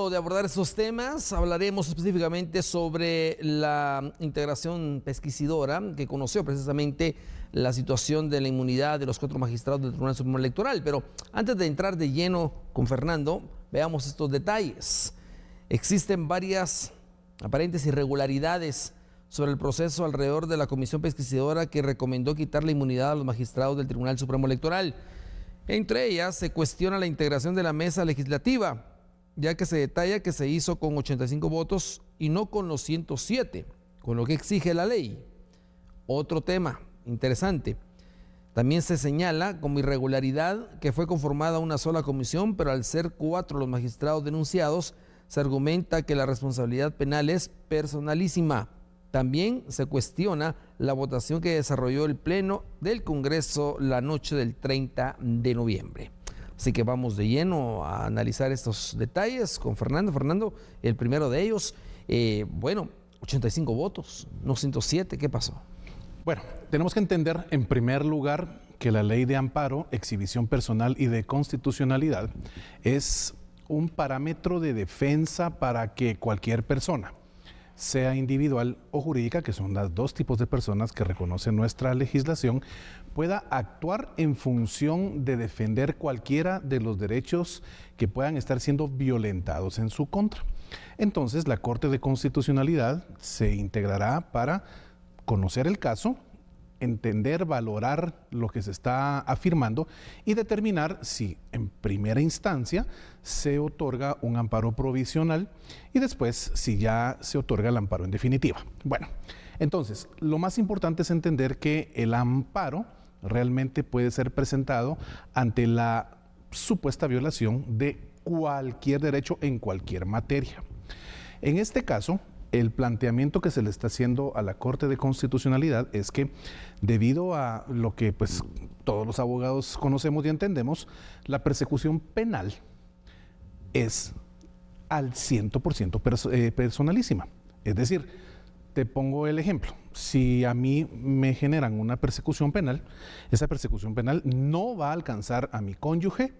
Luego de abordar esos temas, hablaremos específicamente sobre la integración pesquisidora que conoció precisamente la situación de la inmunidad de los 4 magistrados del Tribunal Supremo Electoral. Pero antes de entrar de lleno con Fernando, veamos estos detalles. Existen varias aparentes irregularidades sobre el proceso alrededor de la comisión pesquisidora que recomendó quitar la inmunidad a los magistrados del Tribunal Supremo Electoral. Entre ellas se cuestiona la integración de la mesa legislativa, ya que se detalla que se hizo con 85 votos y no con los 107, con lo que exige la ley. Otro tema interesante. También se señala como irregularidad que fue conformada una sola comisión, pero al ser 4 los magistrados denunciados, se argumenta que la responsabilidad penal es personalísima. También se cuestiona la votación que desarrolló el Pleno del Congreso la noche del 30 de noviembre. Así que vamos de lleno a analizar estos detalles con Fernando. Fernando, el primero de ellos, 85 votos, no 107, ¿qué pasó? Bueno, tenemos que entender en primer lugar que la ley de amparo, exhibición personal y de constitucionalidad es un parámetro de defensa para que cualquier persona, sea individual o jurídica, que son los 2 tipos de personas que reconoce nuestra legislación, pueda actuar en función de defender cualquiera de los derechos que puedan estar siendo violentados en su contra. Entonces, la Corte de Constitucionalidad se integrará para conocer el caso, entender, valorar lo que se está afirmando y determinar si en primera instancia se otorga un amparo provisional y después si ya se otorga el amparo en definitiva. Bueno, entonces lo más importante es entender que el amparo realmente puede ser presentado ante la supuesta violación de cualquier derecho en cualquier materia. En este caso, el planteamiento que se le está haciendo a la Corte de Constitucionalidad es que debido a lo que pues todos los abogados conocemos y entendemos, la persecución penal es al 100% personalísima. Es decir, te pongo el ejemplo, si a mí me generan una persecución penal, esa persecución penal no va a alcanzar a mi cónyuge,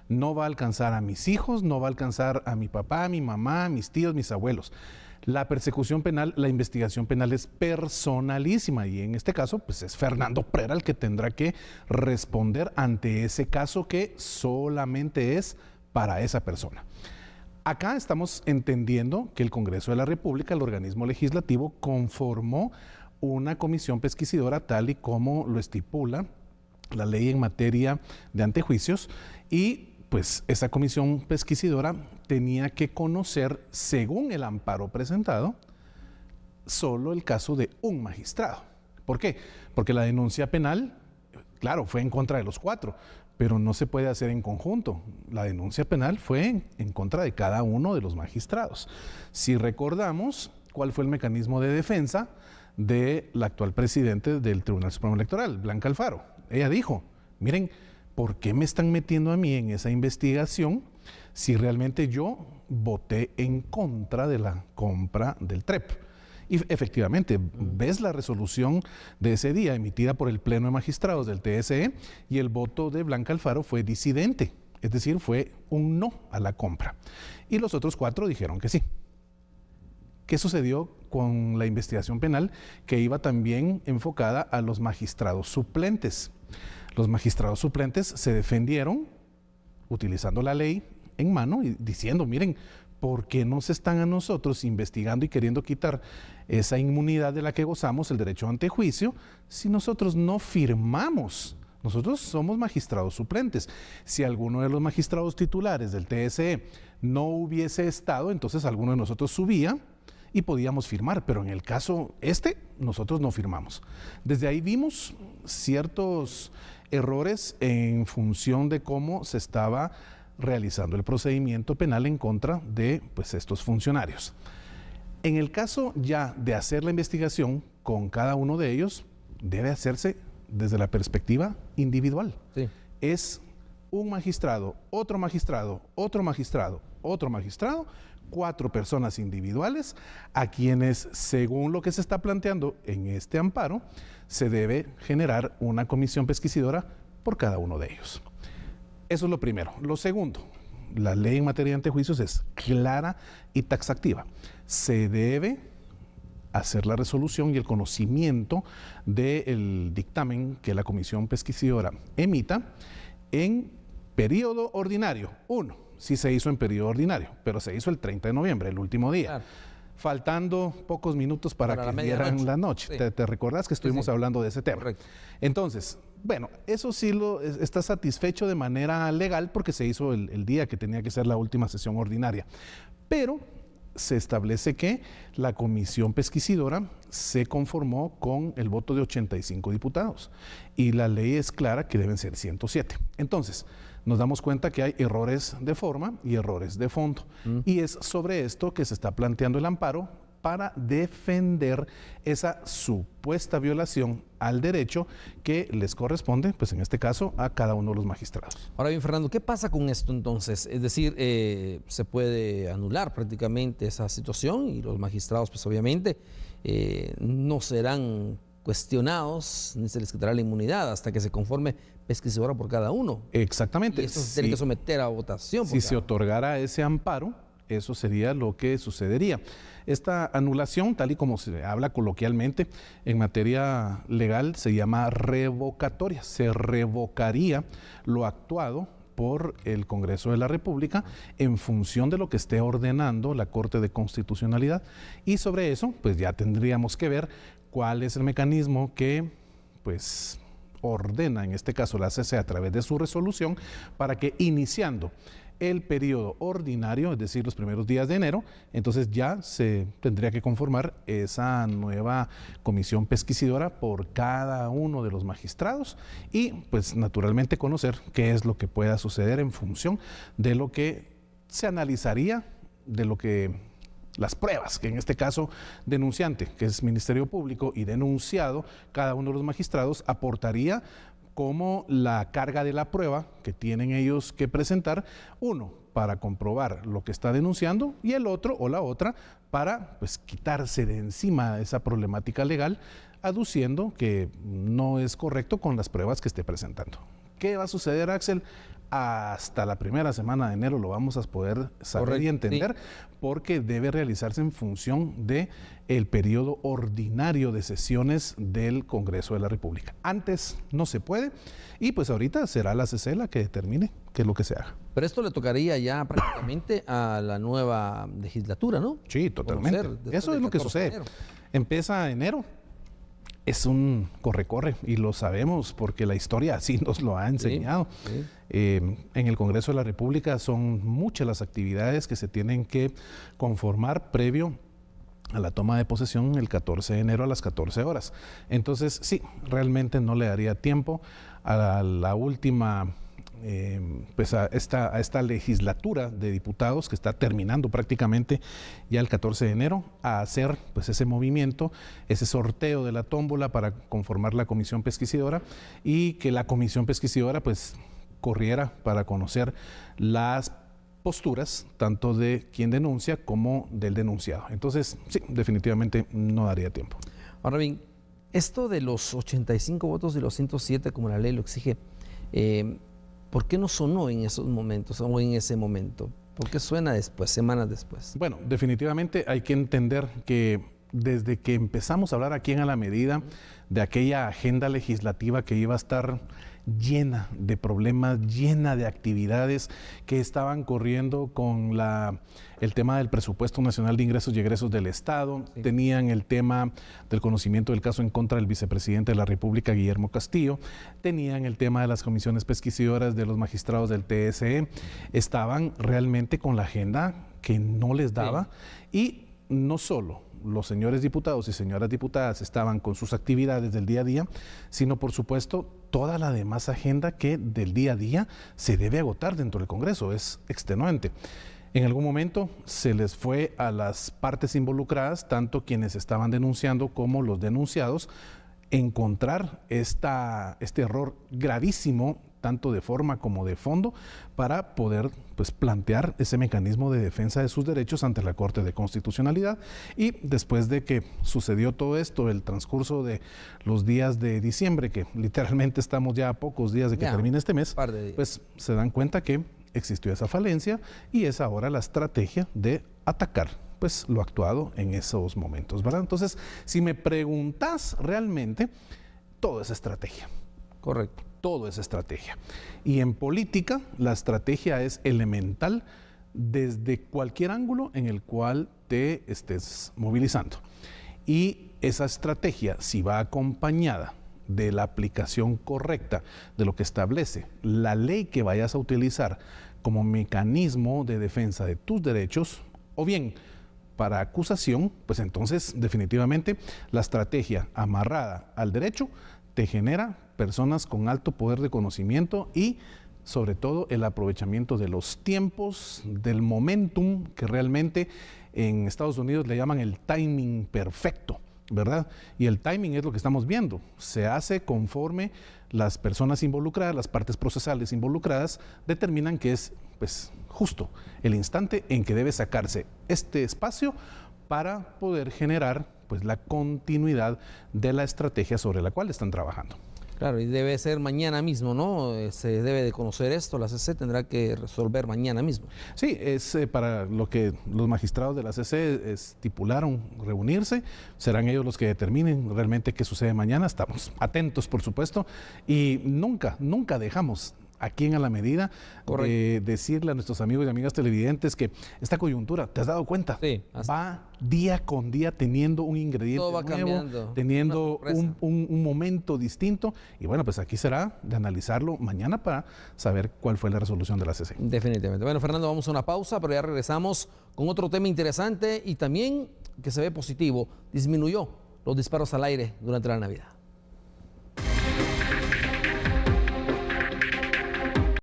no va a alcanzar a mis hijos, no va a alcanzar a mi papá, a mi mamá, a mis tíos, mis abuelos. La persecución penal, la investigación penal es personalísima y en este caso pues es Fernando Prera el que tendrá que responder ante ese caso que solamente es para esa persona. Acá estamos entendiendo que el Congreso de la República, el organismo legislativo, conformó una comisión pesquisidora tal y como lo estipula la ley en materia de antejuicios y pues esa comisión pesquisidora tenía que conocer, según el amparo presentado, solo el caso de un magistrado. ¿Por qué? Porque la denuncia penal, claro, fue en contra de los 4, pero no se puede hacer en conjunto. La denuncia penal fue en contra de cada uno de los magistrados. Si recordamos cuál fue el mecanismo de defensa de la actual presidente del Tribunal Supremo Electoral, Blanca Alfaro. Ella dijo, miren, ¿por qué me están metiendo a mí en esa investigación si realmente yo voté en contra de la compra del TREP? Y efectivamente, ves la resolución de ese día emitida por el Pleno de Magistrados del TSE y el voto de Blanca Alfaro fue disidente, es decir, fue un no a la compra. Y los otros 4 dijeron que sí. ¿Qué sucedió con la investigación penal que iba también enfocada a los magistrados suplentes? Los magistrados suplentes se defendieron utilizando la ley en mano y diciendo, miren, ¿por qué nos están a nosotros investigando y queriendo quitar esa inmunidad de la que gozamos, el derecho ante juicio, si nosotros no firmamos? Nosotros somos magistrados suplentes. Si alguno de los magistrados titulares del TSE no hubiese estado, entonces alguno de nosotros subía y podíamos firmar, pero en el caso nosotros no firmamos. Desde ahí vimos ciertos errores en función de cómo se estaba realizando el procedimiento penal en contra de pues, estos funcionarios. En el caso ya de hacer la investigación con cada uno de ellos, debe hacerse desde la perspectiva individual. Sí. Es un magistrado, otro magistrado, otro magistrado, otro magistrado, 4 personas individuales a quienes, según lo que se está planteando en este amparo, se debe generar una comisión pesquisidora por cada uno de ellos. Eso es lo primero. Lo segundo, la ley en materia de antejuicios es clara y taxativa. Se debe hacer la resolución y el conocimiento del dictamen que la comisión pesquisidora emita en periodo ordinario. Uno, sí se hizo en periodo ordinario, pero se hizo el 30 de noviembre, el último día. Claro. Faltando pocos minutos para que dieran la noche. Sí. ¿Te recordás que estuvimos hablando de ese tema? Correcto. Entonces, bueno, eso sí está satisfecho de manera legal porque se hizo el día que tenía que ser la última sesión ordinaria. Pero se establece que la comisión pesquisidora se conformó con el voto de 85 diputados y la ley es clara que deben ser 107. Entonces, nos damos cuenta que hay errores de forma y errores de fondo. Y es sobre esto que se está planteando el amparo para defender esa supuesta violación al derecho que les corresponde, pues en este caso, a cada uno de los magistrados. Ahora bien, Fernando, ¿qué pasa con esto entonces? Es decir, se puede anular prácticamente esa situación y los magistrados, pues obviamente, no serán cuestionados ni se les quitará la inmunidad hasta que se conforme pesquisidora por cada uno. Exactamente. Y esto se tiene que someter a votación. Si se otorgara ese amparo, eso sería lo que sucedería. Esta anulación, tal y como se habla coloquialmente en materia legal, se llama revocatoria. Se revocaría lo actuado por el Congreso de la República en función de lo que esté ordenando la Corte de Constitucionalidad. Y sobre eso, pues ya tendríamos que ver cuál es el mecanismo que, pues, ordena, en este caso la CC a través de su resolución, para que iniciando el periodo ordinario, es decir, los primeros días de enero, entonces ya se tendría que conformar esa nueva comisión pesquisidora por cada uno de los magistrados y pues naturalmente conocer qué es lo que pueda suceder en función de lo que se analizaría, de lo que las pruebas, que en este caso denunciante, que es Ministerio Público, y denunciado, cada uno de los magistrados aportaría como la carga de la prueba que tienen ellos que presentar, uno para comprobar lo que está denunciando y el otro o la otra para pues quitarse de encima esa problemática legal, aduciendo que no es correcto con las pruebas que esté presentando. ¿Qué va a suceder, Axel? Hasta la primera semana de enero lo vamos a poder saber. Correcto, y entender, sí, porque debe realizarse en función de el periodo ordinario de sesiones del Congreso de la República. Antes no se puede y pues ahorita será la CC la que determine qué es lo que se haga. Pero esto le tocaría ya prácticamente a la nueva legislatura, ¿no? Sí, totalmente. Eso es lo que sucede. Empieza enero. Es un corre-corre y lo sabemos porque la historia así nos lo ha enseñado. Sí, sí. En el Congreso de la República son muchas las actividades que se tienen que conformar previo a la toma de posesión el 14 de enero a las 14 horas. Entonces, sí, realmente no le daría tiempo a la última... pues a esta legislatura de diputados que está terminando prácticamente ya el 14 de enero a hacer pues ese movimiento, ese sorteo de la tómbola para conformar la comisión pesquisidora y que la comisión pesquisidora pues corriera para conocer las posturas tanto de quien denuncia como del denunciado. Entonces, sí, definitivamente no daría tiempo. Ahora bien, esto de los 85 votos y los 107 como la ley lo exige, ¿por qué no sonó en esos momentos o en ese momento? ¿Por qué suena después, semanas después? Bueno, definitivamente hay que entender que desde que empezamos a hablar aquí en A la Medida de aquella agenda legislativa que iba a estar llena de problemas, llena de actividades que estaban corriendo con el tema del presupuesto nacional de ingresos y egresos del Estado, sí, tenían el tema del conocimiento del caso en contra del vicepresidente de la República, Guillermo Castillo, tenían el tema de las comisiones pesquisidoras de los magistrados del TSE, estaban realmente con la agenda que no les daba, sí, y no solo los señores diputados y señoras diputadas estaban con sus actividades del día a día, sino por supuesto toda la demás agenda que del día a día se debe agotar dentro del Congreso, es extenuante. En algún momento se les fue a las partes involucradas, tanto quienes estaban denunciando como los denunciados, encontrar este error gravísimo, tanto de forma como de fondo, para poder pues, plantear ese mecanismo de defensa de sus derechos ante la Corte de Constitucionalidad. Y después de que sucedió todo esto, el transcurso de los días de diciembre, que literalmente estamos ya a pocos días de que termine este mes, pues se dan cuenta que existió esa falencia y es ahora la estrategia de atacar pues lo actuado en esos momentos, ¿verdad? Entonces, si me preguntas realmente, todo es estrategia. Correcto. Todo es estrategia. Y en política, la estrategia es elemental desde cualquier ángulo en el cual te estés movilizando. Y esa estrategia, si va acompañada de la aplicación correcta de lo que establece la ley que vayas a utilizar como mecanismo de defensa de tus derechos, o bien para acusación, pues entonces definitivamente la estrategia amarrada al derecho te genera personas con alto poder de conocimiento y sobre todo el aprovechamiento de los tiempos, del momentum, que realmente en Estados Unidos le llaman el timing perfecto, ¿verdad? Y el timing es lo que estamos viendo, se hace conforme las personas involucradas, las partes procesales involucradas, determinan que es pues justo el instante en que debe sacarse este espacio para poder generar pues la continuidad de la estrategia sobre la cual están trabajando. Claro, y debe ser mañana mismo, ¿no? Se debe de conocer esto, la CC tendrá que resolver mañana mismo. Sí, es para lo que los magistrados de la CC estipularon reunirse, serán ellos los que determinen realmente qué sucede mañana, estamos atentos por supuesto, y nunca dejamos aquí en A la Medida decirle a nuestros amigos y amigas televidentes que esta coyuntura, ¿te has dado cuenta? Sí. Va día con día teniendo un ingrediente Todo va nuevo, cambiando, teniendo un momento distinto. Y bueno, pues aquí será de analizarlo mañana para saber cuál fue la resolución de la CC. Definitivamente. Bueno, Fernando, vamos a una pausa, pero ya regresamos con otro tema interesante y también que se ve positivo. Disminuyó los disparos al aire durante la Navidad.